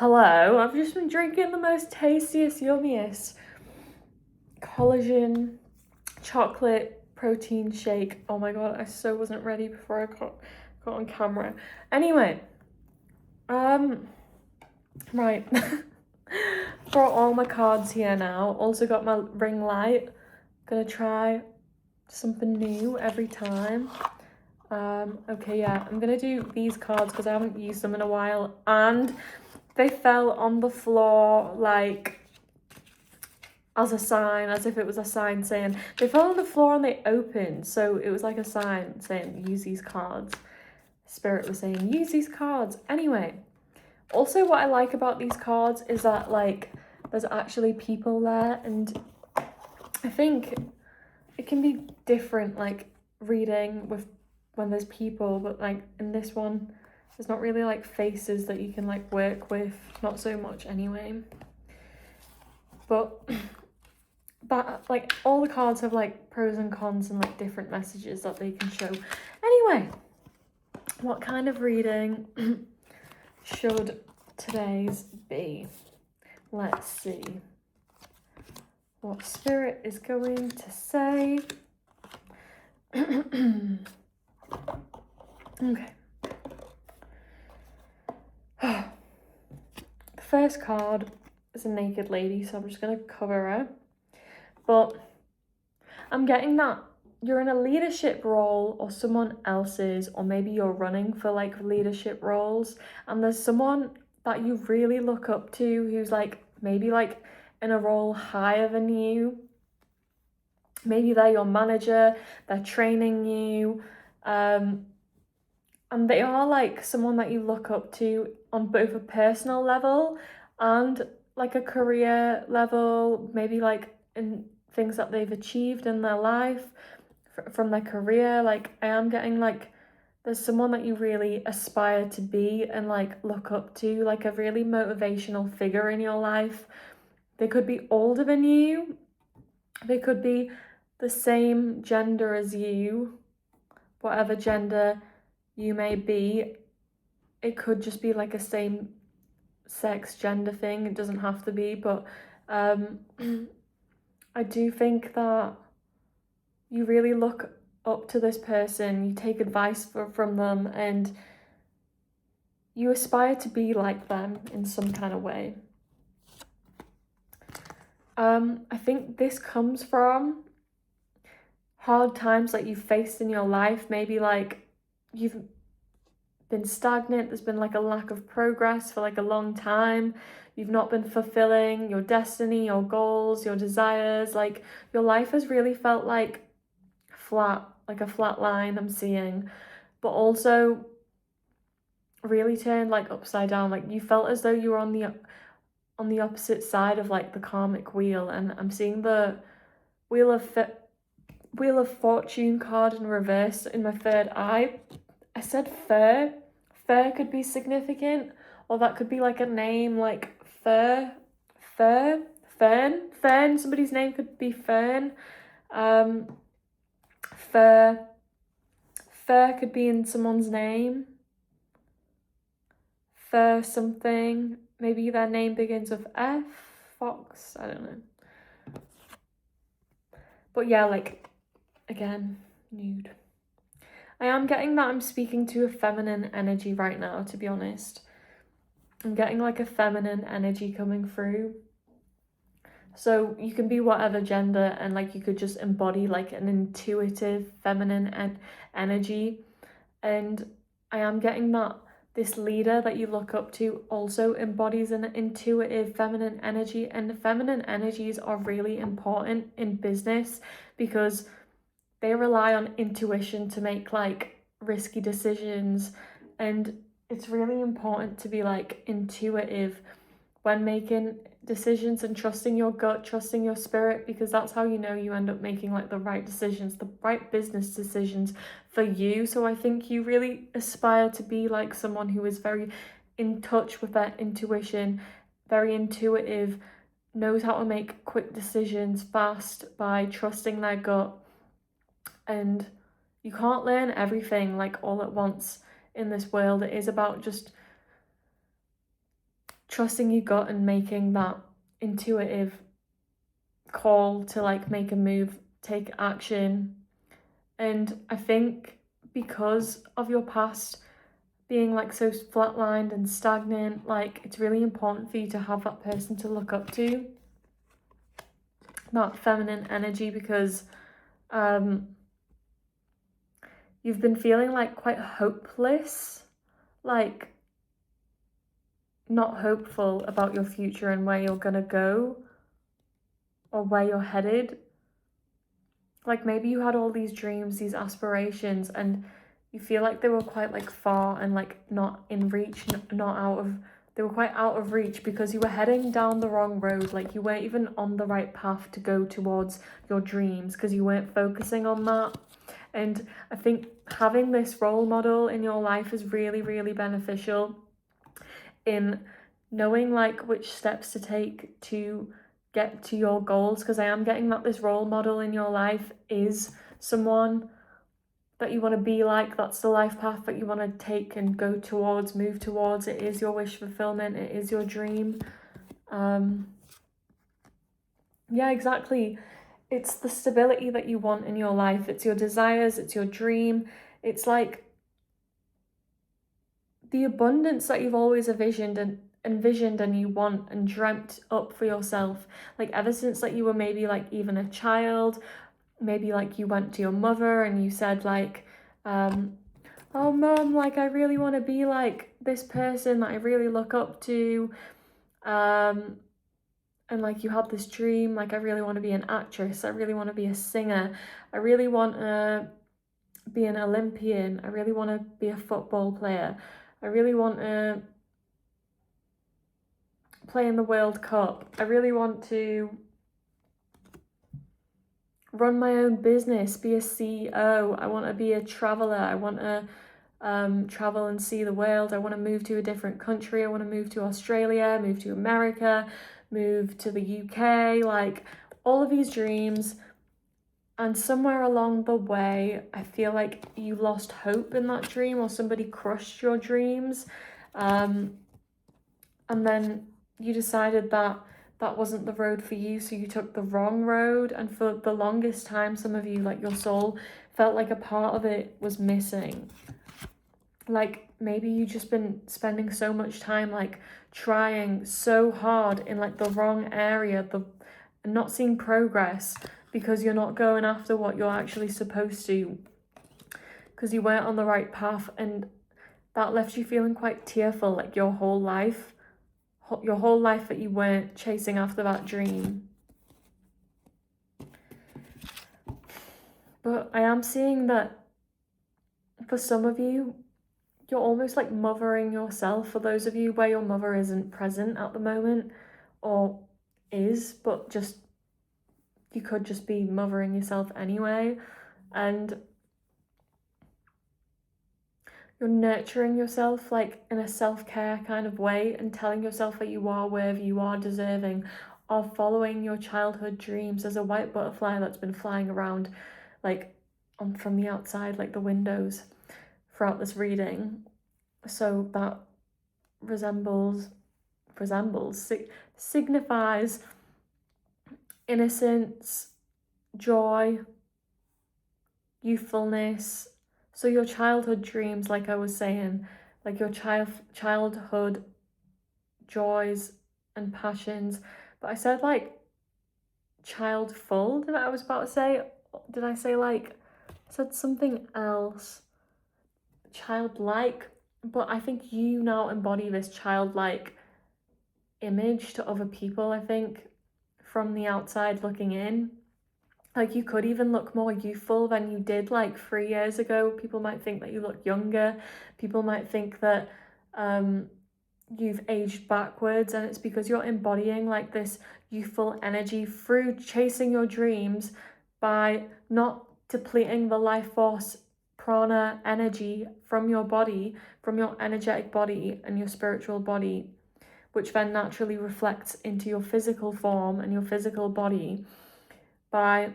Hello, I've just been drinking the most tastiest, yummiest collagen chocolate protein shake. Oh my god, I so wasn't ready before I got on camera. Anyway, right. Brought all my cards here now. Also got my ring light. Gonna try something new every time. Okay, yeah, I'm gonna do these cards because I haven't used them in a while, and they fell on the floor like as a sign, as if it was a sign saying, they fell on the floor and they opened, so it was like a sign saying use these cards. Spirit was saying use these cards. Anyway, also what I like about these cards is that like there's actually people there, and I think it can be different like reading with when there's people, but like in this one there's not really like faces that you can like work with, not so much anyway. But like all the cards have like pros and cons and like different messages that they can show. Anyway, what kind of reading should today's be? Let's see what Spirit is going to say. Okay. The first card is a naked lady, so I'm just going to cover her. But I'm getting that you're in a leadership role or someone else's, or maybe you're running for like leadership roles, and there's someone that you really look up to who's like maybe like in a role higher than you. Maybe they're your manager, they're training you, and they are like someone that you look up to on both a personal level and like a career level, maybe like in things that they've achieved in their life from their career. Like I am getting like there's someone that you really aspire to be and like look up to, like a really motivational figure in your life. They could be older than you, they could be the same gender as you, whatever gender you may be. It could just be like a same sex gender thing, it doesn't have to be, but I do think that you really look up to this person, you take advice from them, and you aspire to be like them in some kind of way. I think this comes from hard times that you've faced in your life. Maybe like you've been stagnant, there's been like a lack of progress for like a long time, you've not been fulfilling your destiny, your goals, your desires, like your life has really felt like flat, like a flat line I'm seeing, but also really turned like upside down. Like you felt as though you were on the opposite side of like the karmic wheel, and I'm seeing the wheel of fortune card in reverse in my third eye. I said fur. Fur could be significant, or that could be like a name like Fern. Somebody's name could be Fern. Fur could be in someone's name. Fur something. Maybe their name begins with F. Fox. I don't know. But yeah, like again, nude. I am getting that I'm speaking to a feminine energy right now, to be honest. I'm getting like a feminine energy coming through. So you can be whatever gender, and like you could just embody like an intuitive feminine energy. And I am getting that this leader that you look up to also embodies an intuitive feminine energy, and the feminine energies are really important in business because they rely on intuition to make like risky decisions, and it's really important to be like intuitive when making decisions and trusting your gut, trusting your spirit, because that's how you know you end up making like the right decisions, the right business decisions for you. So I think you really aspire to be like someone who is very in touch with their intuition, very intuitive, knows how to make quick decisions fast by trusting their gut. And you can't learn everything like all at once in this world. It is about just trusting your gut and making that intuitive call to like make a move, take action. And I think because of your past being like so flatlined and stagnant, like it's really important for you to have that person to look up to, that feminine energy, because you've been feeling like quite hopeless, like not hopeful about your future and where you're gonna go or where you're headed. Like maybe you had all these dreams, these aspirations, and you feel like they were quite like far and like not in reach, not out of, they were quite out of reach because you were heading down the wrong road. Like you weren't even on the right path to go towards your dreams because you weren't focusing on that. And I think having this role model in your life is really, really beneficial in knowing like which steps to take to get to your goals, because I am getting that this role model in your life is someone that you want to be like. That's the life path that you want to take and go towards, move towards. It is your wish fulfillment, it is your dream. Yeah, exactly. It's the stability that you want in your life. It's your desires, it's your dream. It's like the abundance that you've always envisioned and you want and dreamt up for yourself, like ever since like you were maybe like even a child. Maybe like you went to your mother and you said like, oh mom, like I really want to be like this person that I really look up to, and like you had this dream, like I really want to be an actress, I really want to be a singer, I really want to be an Olympian, I really want to be a football player, I really want to play in the World Cup, I really want to run my own business, be a CEO, I want to be a traveler, I want to travel and see the world, I want to move to a different country, I want to move to Australia, move to America, move to the UK, like all of these dreams. And somewhere along the way, I feel like you lost hope in that dream, or somebody crushed your dreams. And then you decided that that wasn't the road for you, so you took the wrong road. And for the longest time, some of you, like your soul, felt like a part of it was missing. Like maybe you just been spending so much time like trying so hard in like the wrong area, and not seeing progress because you're not going after what you're actually supposed to, because you weren't on the right path. And that left you feeling quite tearful, like your whole life that you weren't chasing after that dream. But I am seeing that for some of you, you're almost like mothering yourself. For those of you where your mother isn't present at the moment, or is, but just you could just be mothering yourself anyway, and you're nurturing yourself like in a self-care kind of way and telling yourself that you are worthy, you are deserving of following your childhood dreams. There's a white butterfly that's been flying around like from the outside, like the windows, throughout this reading. So that signifies innocence, joy, youthfulness. So your childhood dreams, like I was saying, like your childhood joys and passions. But I said like childful, did I was about to say, did I say like, I said something else, childlike, but I think you now embody this childlike image to other people, I think, from the outside looking in. Like you could even look more youthful than you did like 3 years ago. People might think that you look younger. People might think that you've aged backwards, and it's because you're embodying like this youthful energy through chasing your dreams by not depleting the life force prana energy from your body, from your energetic body and your spiritual body, which then naturally reflects into your physical form and your physical body by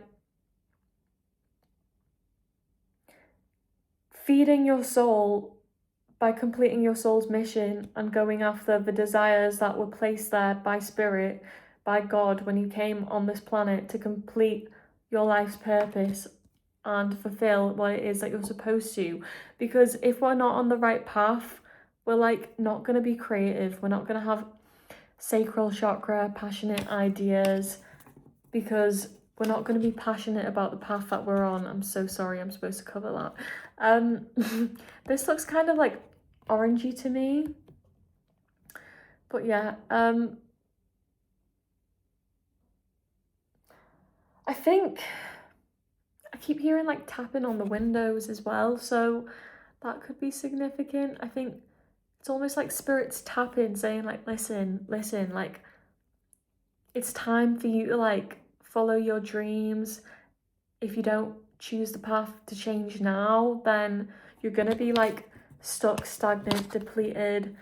feeding your soul by completing your soul's mission and going after the desires that were placed there by spirit, by God, when you came on this planet to complete your life's purpose and fulfill what it is that you're supposed to. Because if we're not on the right path, we're like not going to be creative. We're not going to have sacral chakra, passionate ideas, because we're not going to be passionate about the path that we're on. I'm so sorry, I'm supposed to cover that. This looks kind of like orangey to me. But yeah, I think I keep hearing like tapping on the windows as well, so that could be significant. I think it's almost like spirits tapping, saying like, listen, like it's time for you to like follow your dreams. If you don't choose the path to change now, then you're gonna be like stuck, stagnant, depleted,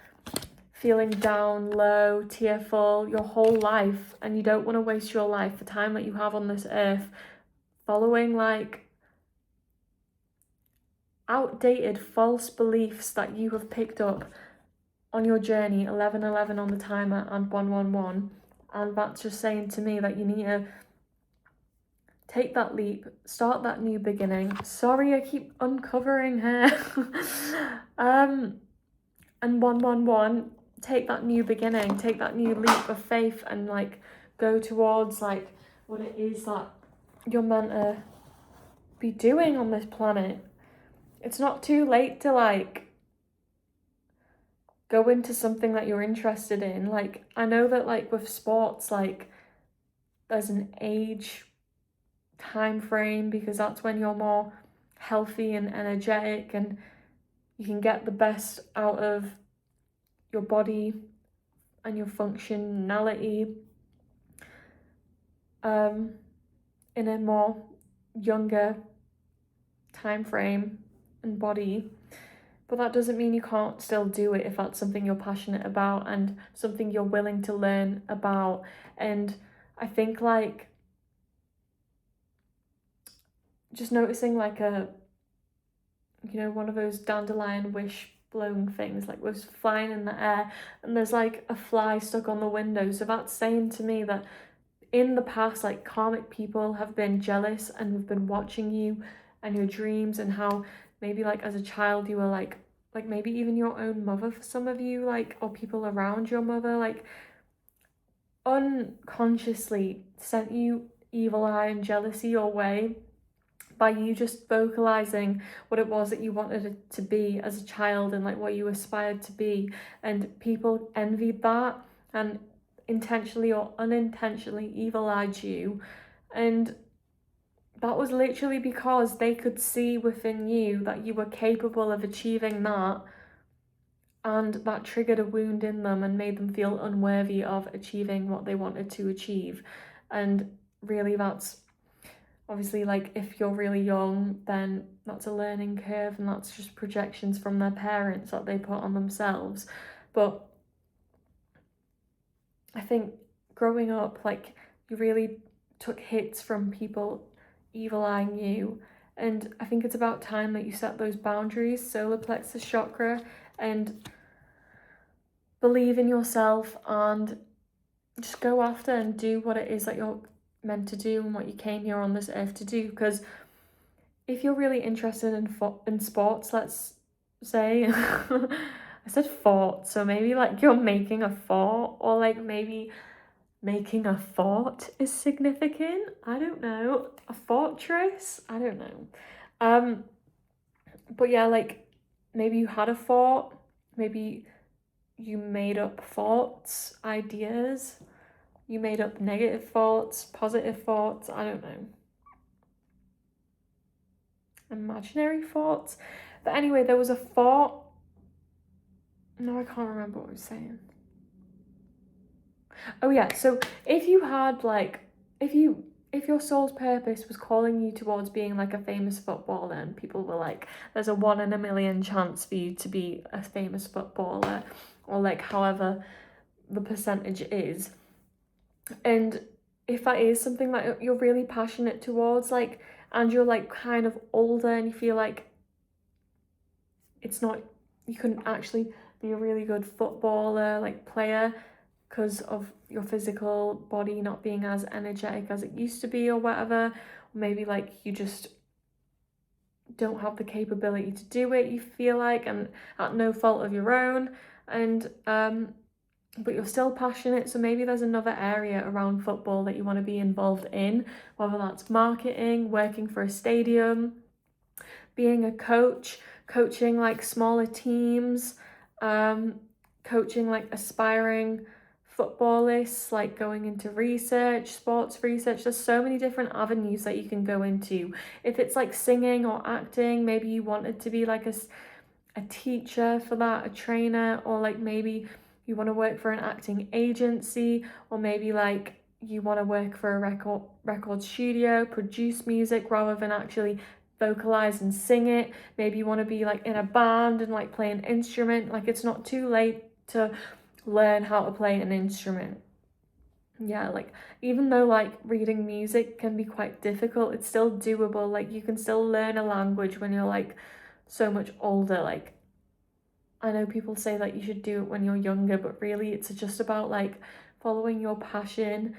feeling down, low, tearful your whole life, and you don't want to waste your life, the time that you have on this earth, following like outdated false beliefs that you have picked up on your journey. 1111 on the timer and 111, and that's just saying to me that you need to take that leap, start that new beginning. Sorry, I keep uncovering hair. And 111, take that new beginning, take that new leap of faith, and like go towards like what it is that you're meant to be doing on this planet. It's not too late to like go into something that you're interested in. Like I know that like with sports, like there's an age time frame, because that's when you're more healthy and energetic and you can get the best out of your body and your functionality in a more younger time frame and body. But that doesn't mean you can't still do it if that's something you're passionate about and something you're willing to learn about. And I think like just noticing like a, you know, one of those dandelion wish blown things like was flying in the air, and there's like a fly stuck on the window. So that's saying to me that in the past, like karmic people have been jealous and have been watching you and your dreams, and how maybe like as a child you were like maybe even your own mother for some of you, like, or people around your mother, like unconsciously sent you evil eye and jealousy your way by you just vocalizing what it was that you wanted it to be as a child and like what you aspired to be, and people envied that and intentionally or unintentionally evil-eyed you. And that was literally because they could see within you that you were capable of achieving that, and that triggered a wound in them and made them feel unworthy of achieving what they wanted to achieve. And really that's obviously like if you're really young, then that's a learning curve and that's just projections from their parents that they put on themselves. But I think growing up, like you really took hits from people evil eyeing you, and I think it's about time that you set those boundaries, solar plexus chakra, and believe in yourself and just go after and do what it is that you're meant to do and what you came here on this earth to do. Because if you're really interested in sports, let's say, I said fort, so maybe like you're making a fort, or like maybe making a fort is significant. I don't know. A fortress? I don't know. But yeah, like maybe you had a fort, maybe you made up thoughts, ideas, you made up negative thoughts, positive thoughts, I don't know. Imaginary thoughts. But anyway, there was a thought. No, I can't remember what I was saying. Oh yeah, so if you had like, if your soul's purpose was calling you towards being like a famous footballer, and people were like, there's a 1 in a million chance for you to be a famous footballer, or like however the percentage is, and if that is something that you're really passionate towards, like, and you're like kind of older and you feel like it's not you couldn't actually be a really good footballer, like player, because of your physical body not being as energetic as it used to be or whatever. Maybe like you just don't have the capability to do it, you feel like, and at no fault of your own. And but you're still passionate, so maybe there's another area around football that you want to be involved in, whether that's marketing, working for a stadium, being a coach, coaching like smaller teams, coaching like aspiring footballists, like going into research, sports research. There's so many different avenues that you can go into. If it's like singing or acting, maybe you wanted to be like a teacher for that, a trainer, or like maybe you want to work for an acting agency, or maybe like you want to work for a record studio, produce music rather than actually vocalize and sing it. Maybe you want to be like in a band and like play an instrument. Like it's not too late to learn how to play an instrument. Yeah, like even though like reading music can be quite difficult, it's still doable. Like you can still learn a language when you're like so much older. Like I know people say that you should do it when you're younger, but really it's just about like following your passion.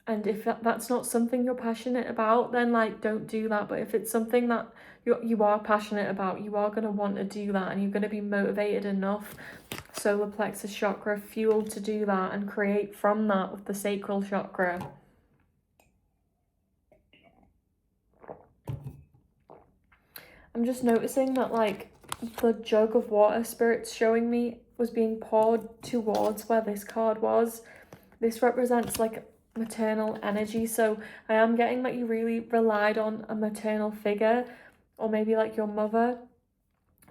And if that's not something you're passionate about, then like don't do that. But if it's something that you are passionate about, you are going to want to do that, and you're going to be motivated enough, solar plexus chakra fuel, to do that and create from that with the sacral chakra. I'm just noticing that like the jug of water Spirit's showing me was being poured towards where this card was. This represents like maternal energy, so I am getting that you really relied on a maternal figure, or maybe like your mother,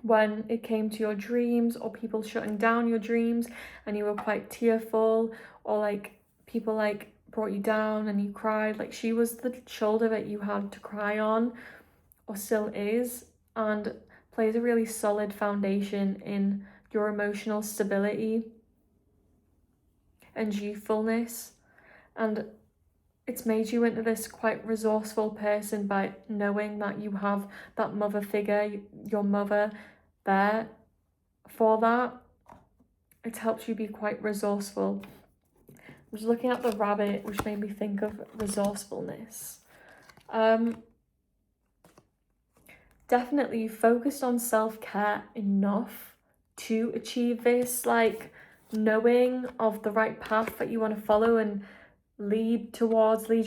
when it came to your dreams, or people shutting down your dreams and you were quite tearful, or like people like brought you down and you cried. Like she was the shoulder that you had to cry on, or still is, and plays a really solid foundation in your emotional stability and youthfulness. And it's made you into this quite resourceful person by knowing that you have that mother figure, your mother, there for that. It's helped you be quite resourceful. I was looking at the rabbit, which made me think of resourcefulness. Definitely focused on self-care enough to achieve this, like knowing of the right path that you want to follow and lead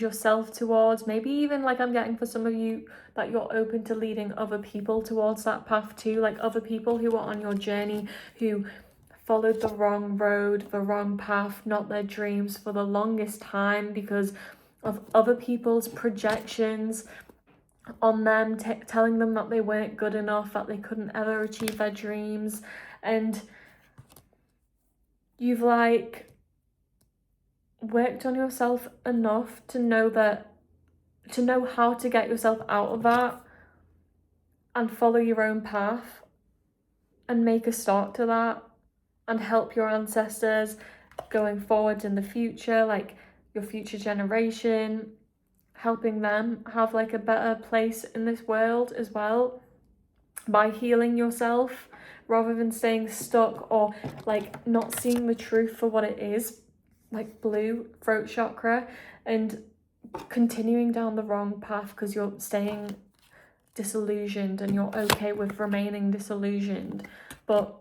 yourself towards. Maybe even like I'm getting for some of you that you're open to leading other people towards that path too, like other people who are on your journey, who followed the wrong road, the wrong path, not their dreams for the longest time because of other people's projections on them, telling them that they weren't good enough, that they couldn't ever achieve their dreams. And you've like worked on yourself enough to know how to get yourself out of that and follow your own path and make a start to that and help your ancestors going forward in the future, like your future generation, helping them have like a better place in this world as well by healing yourself rather than staying stuck or like not seeing the truth for what it is, like blue throat chakra, and continuing down the wrong path because you're staying disillusioned and you're okay with remaining disillusioned. But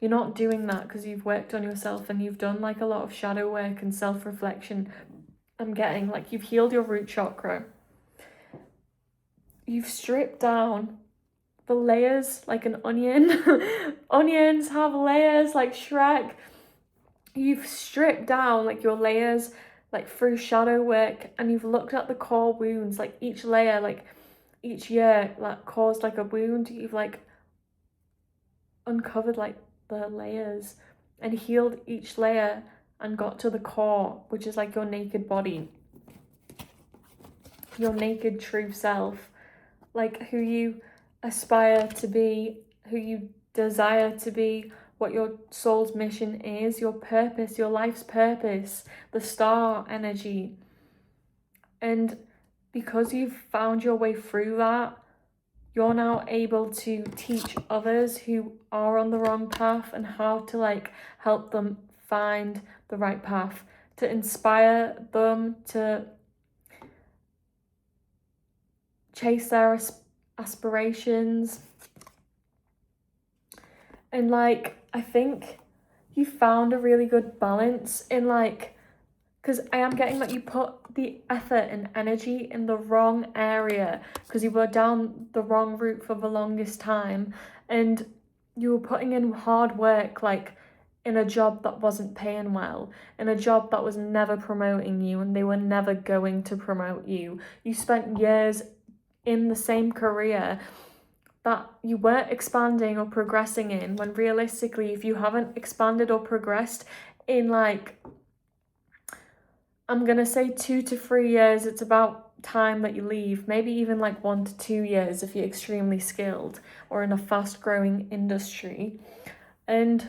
you're not doing that because you've worked on yourself and you've done like a lot of shadow work and self-reflection. I'm getting like you've healed your root chakra. You've stripped down the layers like an onion. Onions have layers like Shrek. You've stripped down like your layers like through shadow work, and you've looked at the core wounds, like each layer, like each year that caused like a wound. You've like uncovered like the layers and healed each layer and got to the core, which is like your naked body, your naked true self, like who you aspire to be, who you desire to be, what your soul's mission is, your purpose, your life's purpose, the star energy. And because you've found your way through that, you're now able to teach others who are on the wrong path and how to like help them find the right path, to inspire them to chase their aspirations. And like, I think you found a really good balance in like, because I am getting that you put the effort and energy in the wrong area because you were down the wrong route for the longest time, and you were putting in hard work like in a job that wasn't paying well, in a job that was never promoting you, and they were never going to promote you. You spent years in the same career that you weren't expanding or progressing in, when realistically, if you haven't expanded or progressed in like, I'm gonna say 2 to 3 years, it's about time that you leave. Maybe even like 1 to 2 years if you're extremely skilled or in a fast growing industry. And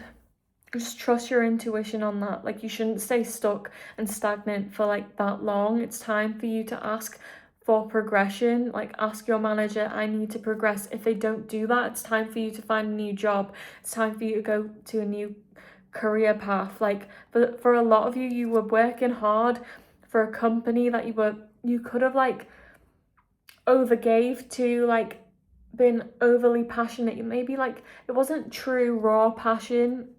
just trust your intuition on that. Like, you shouldn't stay stuck and stagnant for like that long. It's time for you to ask for progression. Like, ask your manager, I need to progress. If they don't do that, it's time for you to find a new job. It's time for you to go to a new career path. Like, for a lot of you, you were working hard for a company that you could have like overgave to, like been overly passionate. Maybe like it wasn't true raw passion,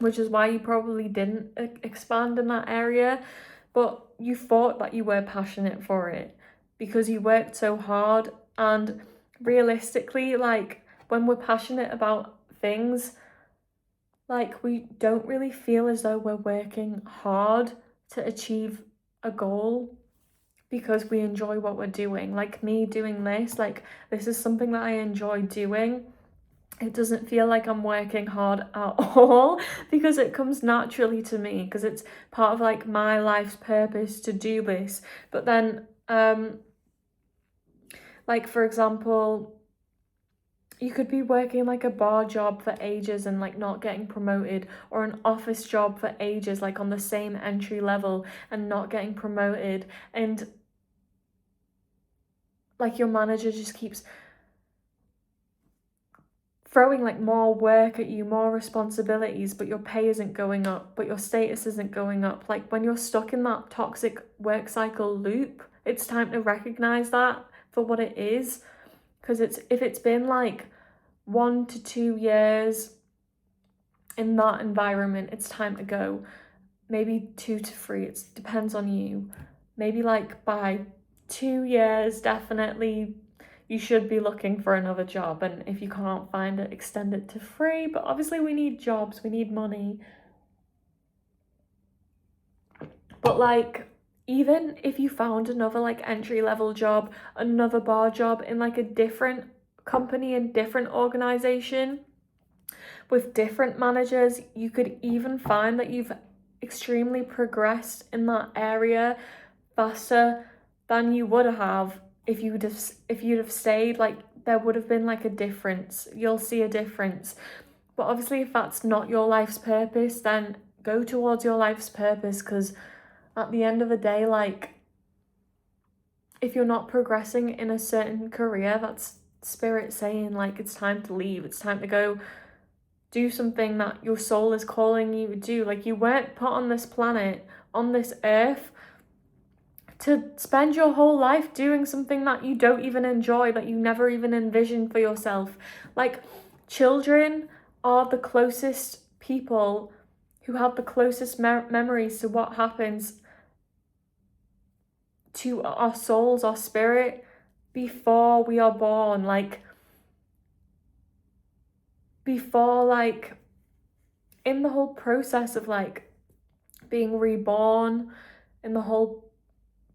which is why you probably didn't expand in that area, but you thought that you were passionate for it because you worked so hard. And realistically, like, when we're passionate about things, like, we don't really feel as though we're working hard to achieve a goal because we enjoy what we're doing. Like me doing this, like, this is something that I enjoy doing. It doesn't feel like I'm working hard at all because it comes naturally to me, because it's part of like my life's purpose to do this. But then, like, for example, you could be working like a bar job for ages and like not getting promoted, or an office job for ages, like on the same entry level and not getting promoted. And like, your manager just keeps throwing like more work at you, more responsibilities, but your pay isn't going up, but your status isn't going up. Like, when you're stuck in that toxic work cycle loop, it's time to recognize that for what it is. Because if it's been like 1 to 2 years in that environment, it's time to go. Maybe 2 to 3, it depends on you. Maybe like by 2 years, definitely you should be looking for another job. And if you can't find it, extend it to 3. But obviously we need jobs, we need money. But like, even if you found another like entry-level job, another bar job in like a different company and different organization with different managers, you could even find that you've extremely progressed in that area faster than you would have if you'd have stayed. Like, there would have been like a difference. You'll see a difference. But obviously, if that's not your life's purpose, then go towards your life's purpose, because at the end of the day, like, if you're not progressing in a certain career, that's spirit saying like it's time to leave. It's time to go do something that your soul is calling you to do. Like, you weren't put on this planet, on this earth, to spend your whole life doing something that you don't even enjoy, that you never even envisioned for yourself. Like, children are the closest people who have the closest memories to what happens to our souls, our spirit, before we are born. Like, before, like, in the whole process of like being reborn, in the whole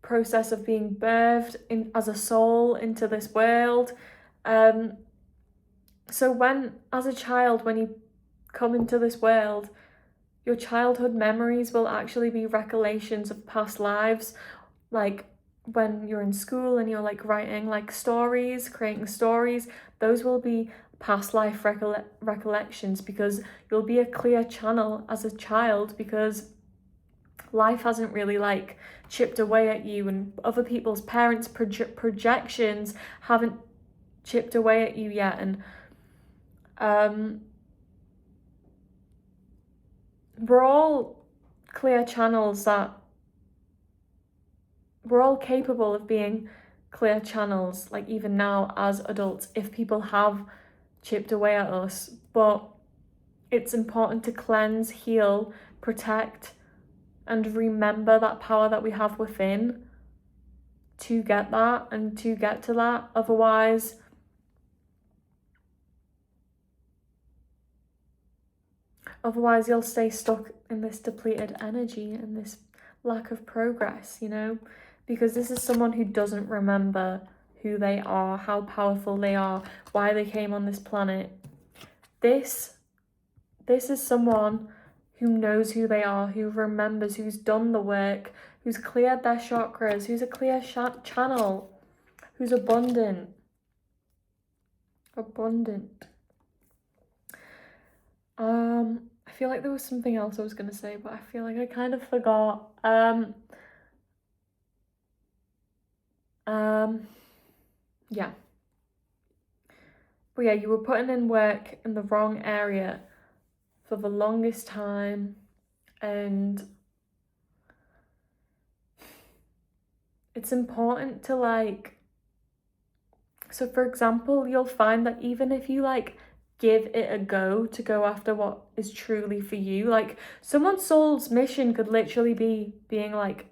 process of being birthed in as a soul into this world. So when, as a child, when you come into this world, your childhood memories will actually be recollections of past lives. Like, when you're in school and you're like writing like stories, creating stories, those will be past life recollections, because you'll be a clear channel as a child, because life hasn't really like chipped away at you, and other people's parents' projections haven't chipped away at you yet. And we're all clear channels that we're all capable of being clear channels, like even now as adults, if people have chipped away at us. But it's important to cleanse, heal, protect, and remember that power that we have within to get that and to get to that. Otherwise you'll stay stuck in this depleted energy and this lack of progress, you know, because this is someone who doesn't remember who they are, how powerful they are, why they came on this planet. This is someone who knows who they are, who remembers, who's done the work, who's cleared their chakras, who's a clear channel, who's abundant. I feel like there was something else I was going to say, but I feel like I kind of forgot. Yeah. But yeah, you were putting in work in the wrong area for the longest time, and it's important to like, so for example, you'll find that even if you like give it a go to go after what is truly for you, like someone's soul's mission could literally be being like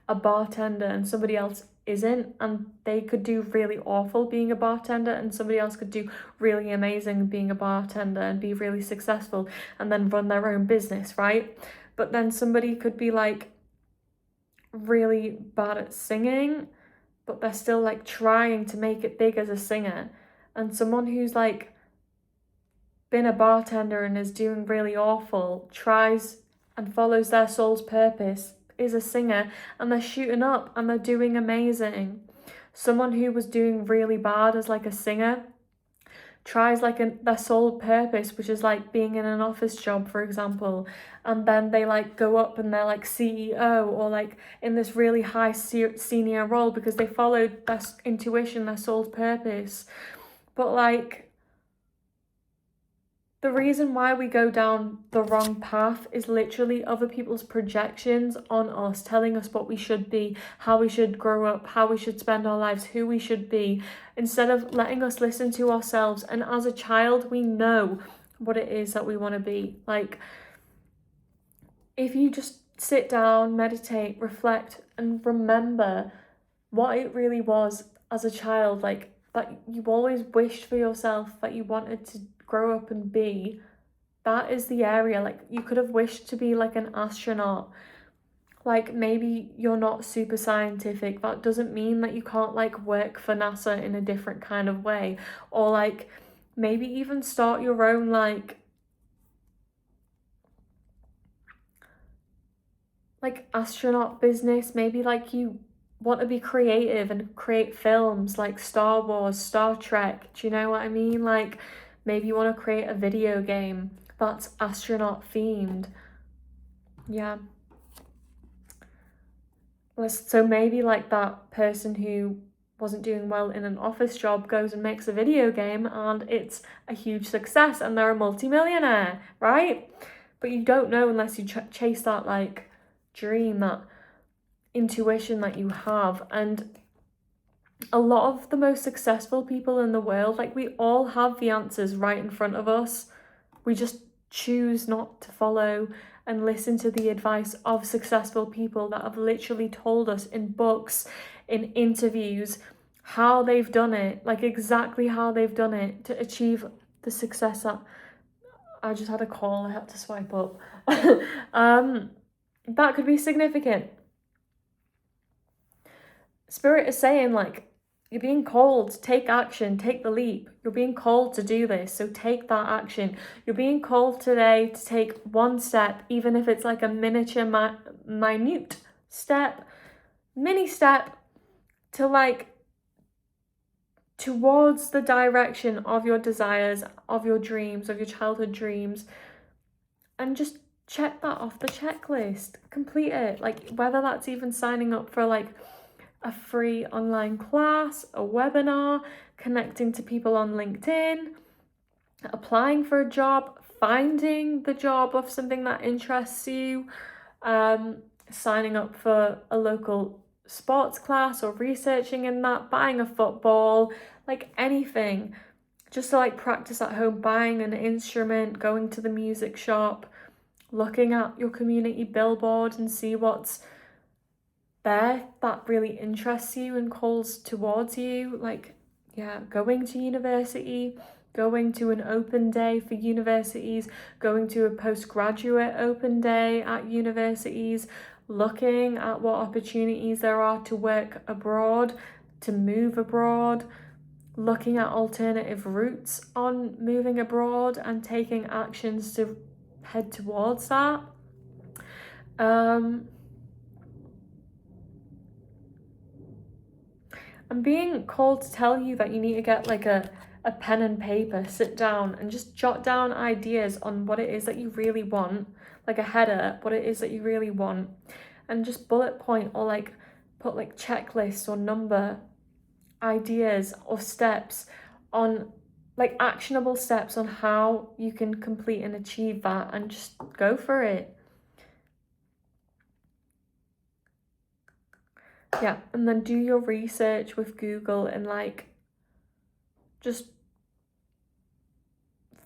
a bartender and somebody else isn't, and they could do really awful being a bartender, and somebody else could do really amazing being a bartender and be really successful and then run their own business, right? But then somebody could be like really bad at singing, but they're still like trying to make it big as a singer. And someone who's like been a bartender and is doing really awful tries and follows their soul's purpose, is a singer, and they're shooting up and they're doing amazing. Someone who was doing really bad as like a singer tries like their sole purpose, which is like being in an office job, for example, and then they like go up and they're like CEO or like in this really high senior role because they followed their intuition, their soul's purpose. But like, the reason why we go down the wrong path is literally other people's projections on us, telling us what we should be, how we should grow up, how we should spend our lives, who we should be, instead of letting us listen to ourselves. And as a child, we know what it is that we want to be. Like, if you just sit down, meditate, reflect, and remember what it really was as a child, like that you always wished for yourself, that you wanted to grow up and be, that is the area. Like, you could have wished to be like an astronaut. Like, maybe you're not super scientific, that doesn't mean that you can't like work for NASA in a different kind of way, or like maybe even start your own like astronaut business. Maybe like you want to be creative and create films like Star Wars, Star Trek, do you know what I mean? Like, maybe you want to create a video game that's astronaut themed. Yeah. So maybe like that person who wasn't doing well in an office job goes and makes a video game and it's a huge success and they're a multi-millionaire, right? But you don't know unless you chase that like dream, that intuition that you have. And a lot of the most successful people in the world, like, we all have the answers right in front of us. We just choose not to follow and listen to the advice of successful people that have literally told us in books, in interviews, how they've done it, like exactly how they've done it to achieve the success that... I just had a call, I had to swipe up. That could be significant. Spirit is saying, like, you're being called to take action, take the leap. You're being called to do this, so take that action. You're being called today to take one step, even if it's like a miniature, minute step, mini step, to like towards the direction of your desires, of your dreams, of your childhood dreams, and just check that off the checklist. Complete it. Like, whether that's even signing up for like a free online class, a webinar, connecting to people on LinkedIn, applying for a job, finding the job of something that interests you, signing up for a local sports class or researching in that, buying a football, like anything, just to like practice at home, buying an instrument, going to the music shop, looking at your community billboard and see what's there that really interests you and calls towards you. Like, yeah, going to university, going to an open day for universities, going to a postgraduate open day at universities, looking at what opportunities there are to work abroad, to move abroad, looking at alternative routes on moving abroad and taking actions to head towards that. I'm being called to tell you that you need to get like a pen and paper, sit down and just jot down ideas on what it is that you really want, like a header, what it is that you really want, and just bullet point or like put like checklists or number ideas or steps on, like actionable steps on how you can complete and achieve that, and just go for it. Yeah, and then do your research with Google and like just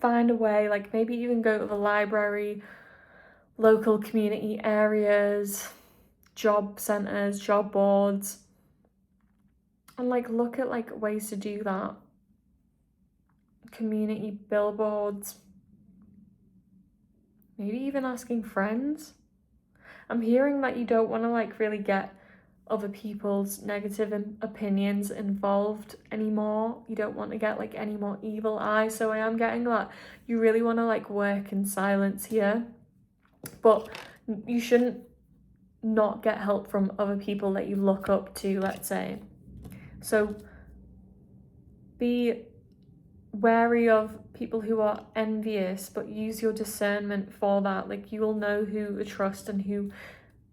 find a way, like maybe even go to the library, local community areas, job centers, job boards, and like look at like ways to do that. Community billboards, maybe even asking friends. I'm hearing that you don't want to like really get other people's negative opinions involved anymore. You don't want to get like any more evil eye. So I am getting that you really want to like work in silence here, but you shouldn't not get help from other people that you look up to, let's say. So be wary of people who are envious, but use your discernment for that. Like you will know who to trust and who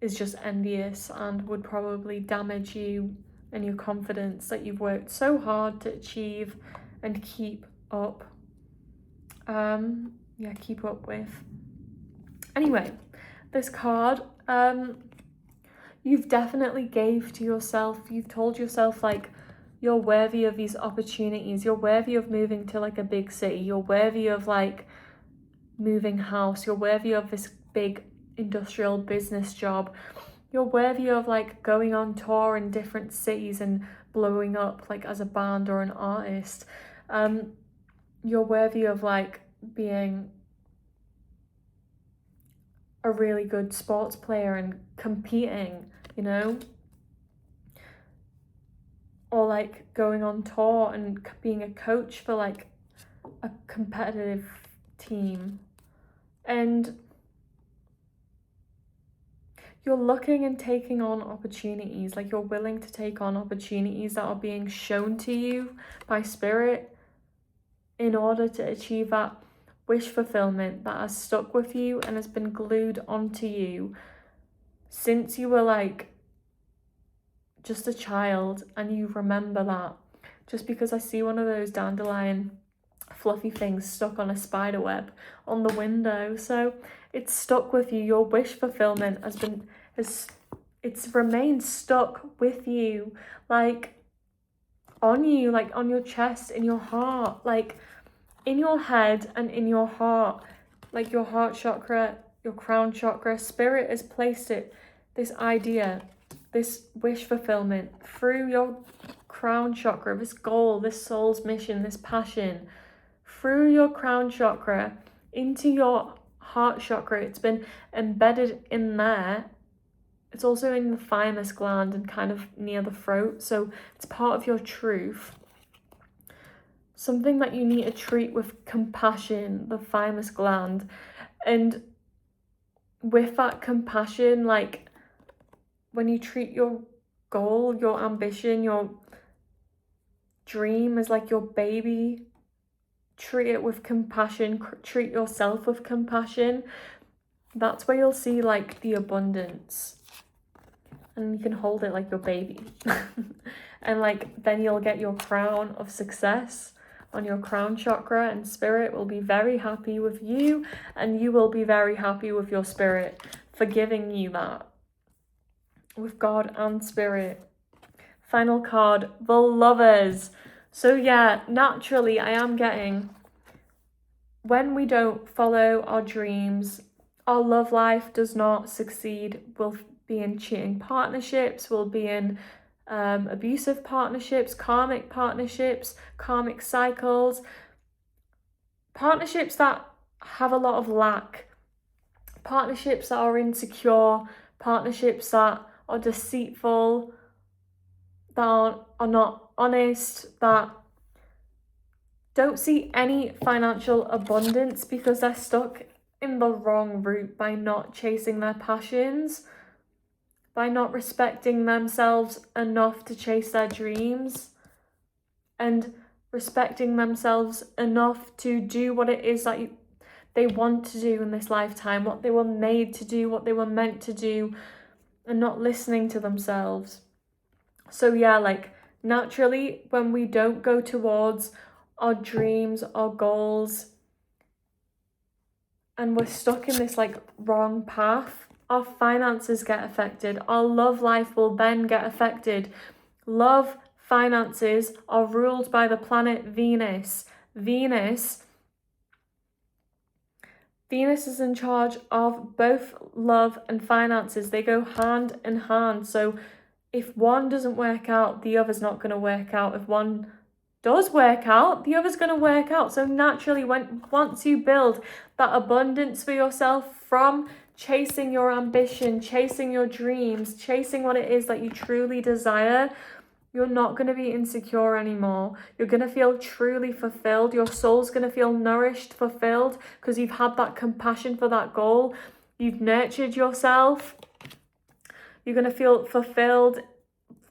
is just envious and would probably damage you and your confidence that you've worked so hard to achieve and keep up. Keep up with. Anyway, this card, you've definitely gave to yourself. You've told yourself like you're worthy of these opportunities. You're worthy of moving to like a big city. You're worthy of like moving house. You're worthy of this big industrial business job. You're worthy of like going on tour in different cities and blowing up like as a band or an artist. You're worthy of like being a really good sports player and competing, you know, or like going on tour and being a coach for like a competitive team. And you're looking and taking on opportunities, like you're willing to take on opportunities that are being shown to you by spirit in order to achieve that wish fulfillment that has stuck with you and has been glued onto you since you were like just a child, and you remember that. Just because I see one of those dandelion fluffy things stuck on a spider web on the window, so it's stuck with you. Your wish fulfillment it's remained stuck with you, like on you, like on your chest, in your heart, like in your head and in your heart, like your heart chakra, your crown chakra. Spirit has placed this idea, this wish fulfillment through your crown chakra, this goal, this soul's mission, this passion, through your crown chakra into your heart chakra. It's been embedded in there. It's also in the thymus gland and kind of near the throat, so it's part of your truth. Something that you need to treat with compassion, the thymus gland. And with that compassion, like when you treat your goal, your ambition, your dream as like your baby, treat it with compassion, treat yourself with compassion. That's where you'll see like the abundance. and you can hold it like your baby. And like then you'll get your crown of success on your crown chakra, and spirit will be very happy with you, and you will be very happy with your spirit for giving you that, with God and spirit. Final card, the Lovers. So yeah, naturally I am getting, when we don't follow our dreams, our love life does not succeed. We'll be in cheating partnerships, we'll be in abusive partnerships, karmic cycles, partnerships that have a lot of lack, partnerships that are insecure, partnerships that are deceitful, that are not honest, that don't see any financial abundance because they're stuck in the wrong route by not chasing their passions, by not respecting themselves enough to chase their dreams, and respecting themselves enough to do what it is that they want to do in this lifetime, what they were made to do, what they were meant to do, and not listening to themselves. So yeah, like naturally when we don't go towards our dreams, our goals, and we're stuck in this like wrong path, our finances get affected, our love life will then get affected. Love, finances are ruled by the planet Venus. Venus is in charge of both love and finances. They go hand in hand. So if one doesn't work out, the other's not going to work out. If one does work out, the other's going to work out. So naturally, once you build that abundance for yourself from chasing your ambition, chasing your dreams, chasing what it is that you truly desire, you're not going to be insecure anymore. You're going to feel truly fulfilled. Your soul's going to feel nourished, fulfilled, because you've had that compassion for that goal. You've nurtured yourself. You're going to feel fulfilled,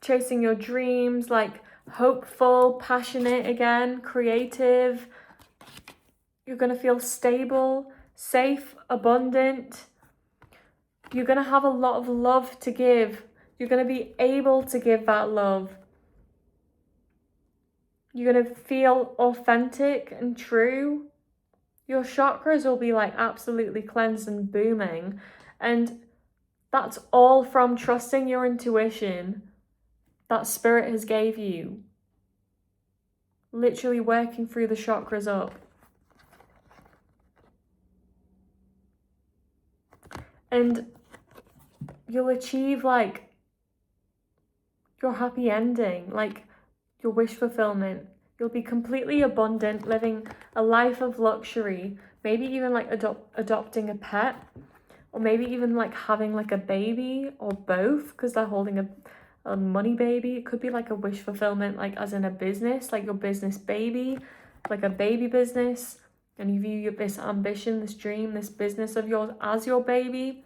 chasing your dreams, like hopeful, passionate again, creative. You're going to feel stable, safe, abundant. You're going to have a lot of love to give. You're going to be able to give that love. You're going to feel authentic and true. Your chakras will be like absolutely cleansed and booming. And that's all from trusting your intuition that spirit has gave you. Literally working through the chakras up. And you'll achieve like your happy ending, like your wish fulfillment. You'll be completely abundant, living a life of luxury, maybe even like adopting a pet, or maybe even like having like a baby, or both, because they're holding a money baby. It could be like a wish fulfillment, like as in a business, like your business baby, like a baby business, and you view this ambition, this dream, this business of yours as your baby.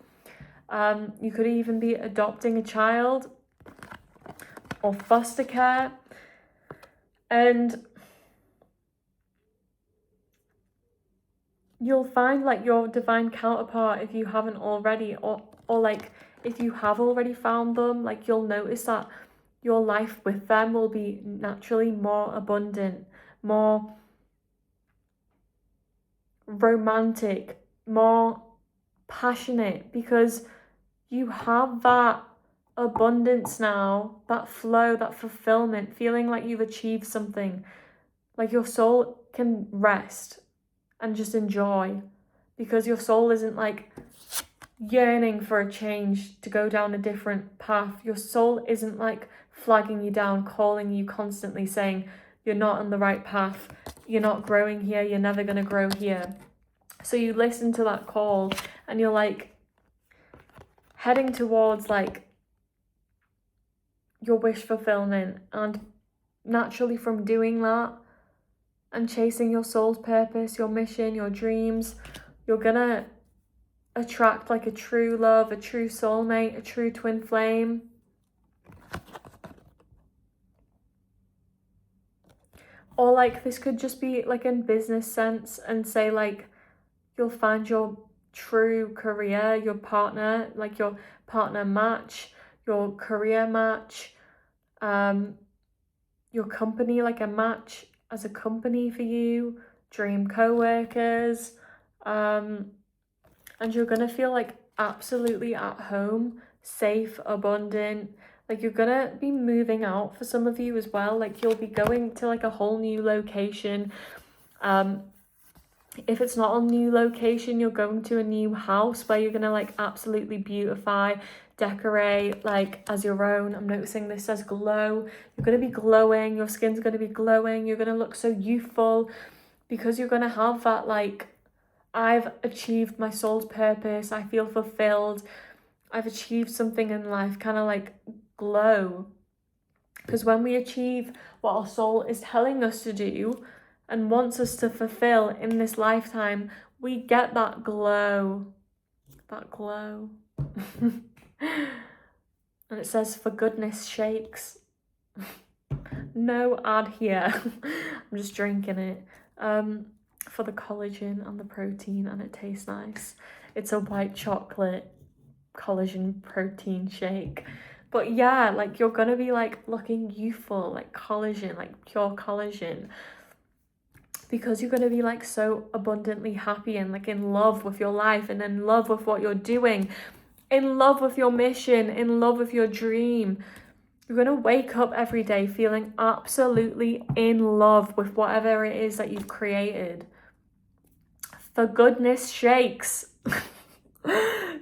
You could even be adopting a child or foster care. And you'll find like your divine counterpart if you haven't already, or like if you have already found them, like you'll notice that your life with them will be naturally more abundant, more romantic, more passionate, because you have that abundance now, that flow, that fulfillment, feeling like you've achieved something. Like your soul can rest and just enjoy, because your soul isn't like yearning for a change, to go down a different path. Your soul isn't like flagging you down, calling you constantly, saying you're not on the right path, you're not growing here, you're never going to grow here. So you listen to that call and you're like heading towards like your wish fulfillment. And naturally from doing that and chasing your soul's purpose, your mission, your dreams, you're gonna attract like a true love, a true soulmate, a true twin flame. Or like this could just be like in business sense, and say like you'll find your true career, your partner, like your partner match. your career match, your company, like a match as a company for you, dream co-workers, and you're gonna feel like absolutely at home, safe, abundant. Like you're gonna be moving out for some of you as well. Like you'll be going to like a whole new location. If it's not a new location, you're going to a new house where you're gonna like absolutely beautify, decorate like as your own. I'm noticing this says glow. You're gonna be glowing, your skin's gonna be glowing, you're gonna look so youthful because you're gonna have that like, I've achieved my soul's purpose, I feel fulfilled, I've achieved something in life, kind of like glow. Because when we achieve what our soul is telling us to do and wants us to fulfill in this lifetime, we get that glow. That glow. And it says, for goodness shakes. No ad here. I'm just drinking it. For the collagen and the protein, and it tastes nice. It's a white chocolate collagen protein shake. But yeah, like you're gonna be like looking youthful, like collagen, like pure collagen, because you're gonna be like so abundantly happy and like in love with your life and in love with what you're doing, in love with your mission, in love with your dream. You're gonna wake up every day feeling absolutely in love with whatever it is that you've created. For goodness sakes.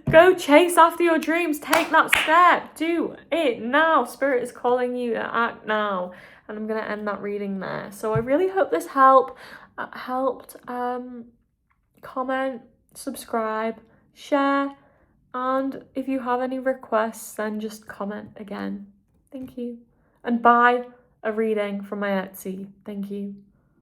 Go chase after your dreams. Take that step. Do it now. Spirit is calling you to act now. And I'm going to end that reading there. So I really hope this helped. Comment, subscribe, share. And if you have any requests, then just comment again. Thank you. And buy a reading from my Etsy. Thank you.